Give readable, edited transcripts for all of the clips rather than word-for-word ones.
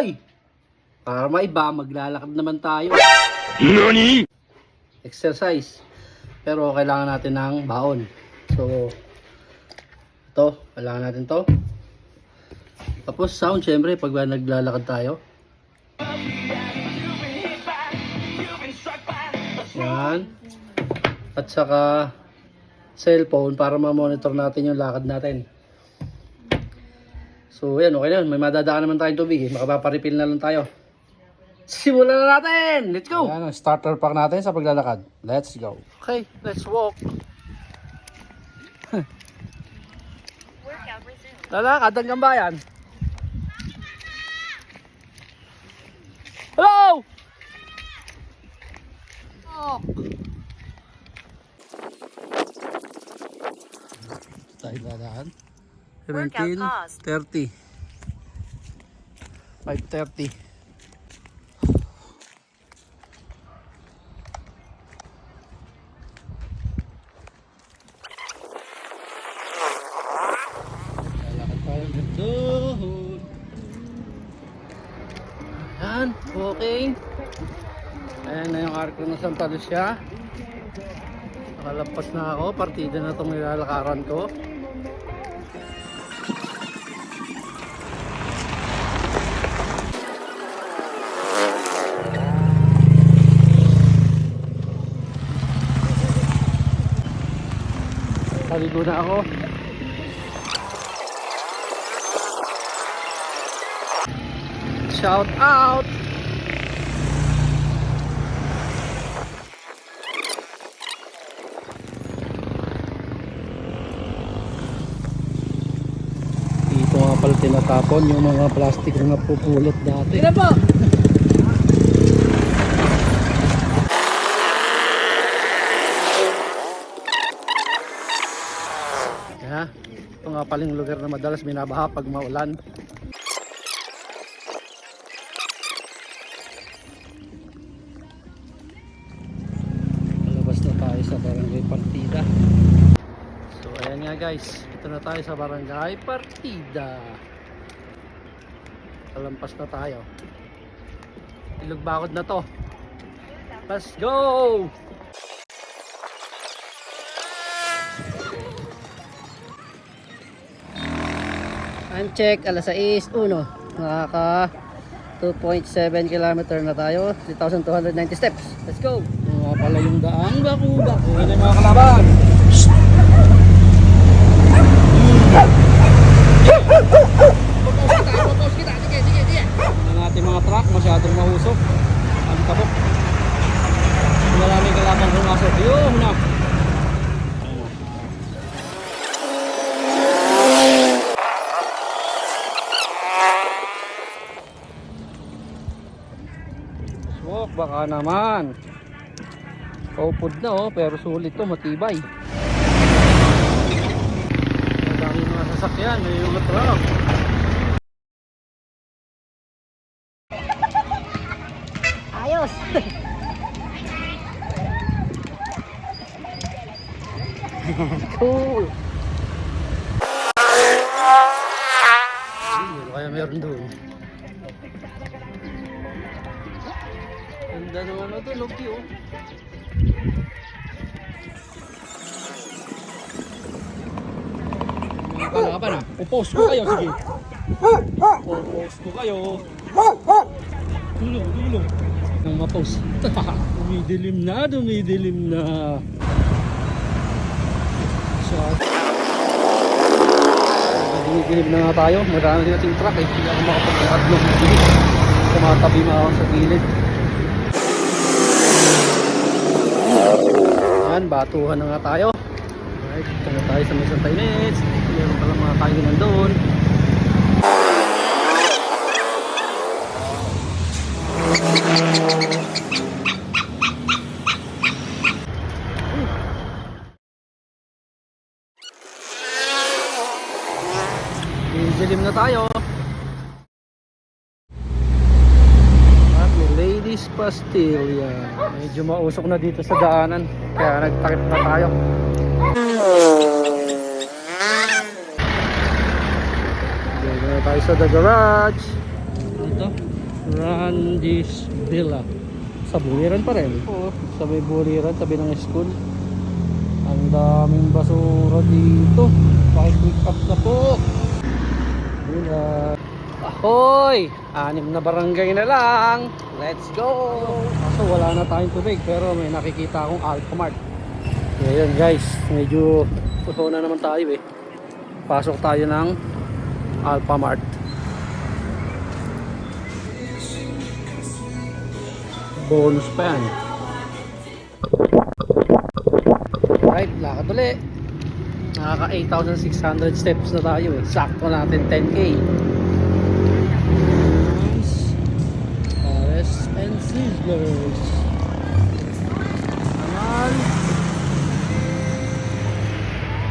Hoy! Para maiba, maglalakad naman tayo. NANI?! Exercise. Pero kailangan natin ng baon. So, ito, kailangan natin to. Tapos sound, syempre, pag naglalakad tayo. Yan. At saka, cellphone para ma-monitor natin yung lakad natin. So, yan, okay na. May madadaan naman tayong tubig. Makapaparefill na lang tayo. Simulan na natin! Let's go! Ayan, starter pack natin sa paglalakad. Let's go. Okay, let's walk. Lalakad hanggang bayan. Hello! Oh. Tayo lalakad. 17:30. 5:30. Ayan, walking. Ayan na yung arko ng Santa Lucia. Nakalampas na ako. Partida na itong nilalakaran ko. Saligo na ako. Shout out! Dito nga pala tinatapon yung mga plastic na napupulot dati. Ina po! Yeah, ito nga pala yung lugar na madalas binabaha pag maulan. Sa Barangay Partida. So ayan nga guys, ito na tayo sa Barangay Partida. Kalampas na tayo. Ilog Bakod na to. Let's go! Time check, alas 6:01. Nakaka 2.7 km na tayo, 3,290 steps. Let's go! Mga pala yung daan, baku-baku. Ayan mga kalaban! Propose kita, sige. Ang ating mga truck, masyadong mahusok. Ang tabok. Maraming kalabang pumasok. Yun na! Swok, baka naman. Kaupod na oh, pero sulit to, matibay. Ang dami mga sasakyan, may mga truck. Ayos! Cool! Ano kaya meron doon? Ganda naman na ito, Loki oh. Kalaban na, pupost ko kayo, sige. Pupost ko kayo. Dulo. Nang mapost. Dumidilim na. So, dumidilim na nga tayo. Marami din natin truck eh. Hindi ako makapagkakad ng gilid. Kumatabi na ako sa gilid. Ayan, batuhan na nga tayo. Alright, ito na tayo sa may Santa Ines. Meron palang mga kainan doon. Dilim na tayo. At may Ladies Pastilla. Medyo mausok na dito sa daanan. Kaya nagtakip na tayo. Dito na tayo sa the garage. Dito. Randi's Villa. Sa Buliran pa rin. Oo, sa may Buliran, tabi ng school. Ang daming basura dito. Paki-pick up na po. Villa. Ahoy! 6 na barangay na lang. Let's go! Kaso wala na tayong tubig pero may nakikita akong Alphamart. Ngayon guys, medyo puto na naman tayo eh. Pasok tayo ng Alphamart. Bonus pa yan. Right, lakad ulit. Nakaka 8,600 steps na tayo eh. Sakto natin 10k. Pares and Sizzlers. Naman.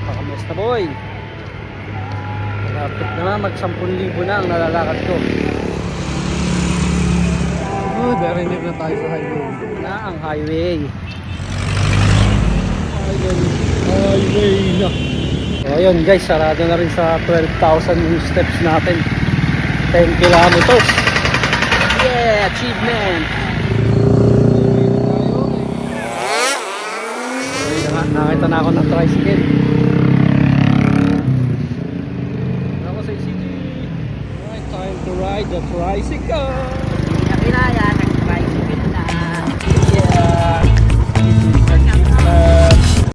Pakamas na boy. Malapit na mag 10,000 na ang nalalakad ko. Oh, very near na tayo sa highway. Na ang highway. Highway na. Ayun guys, sarado na rin sa 12,000 yung steps natin. 10 kilometers. Yeah, achievement. Nakita na ako ng tricycle. Ako sa city. Alright, time to ride the tricycle. Kinaya,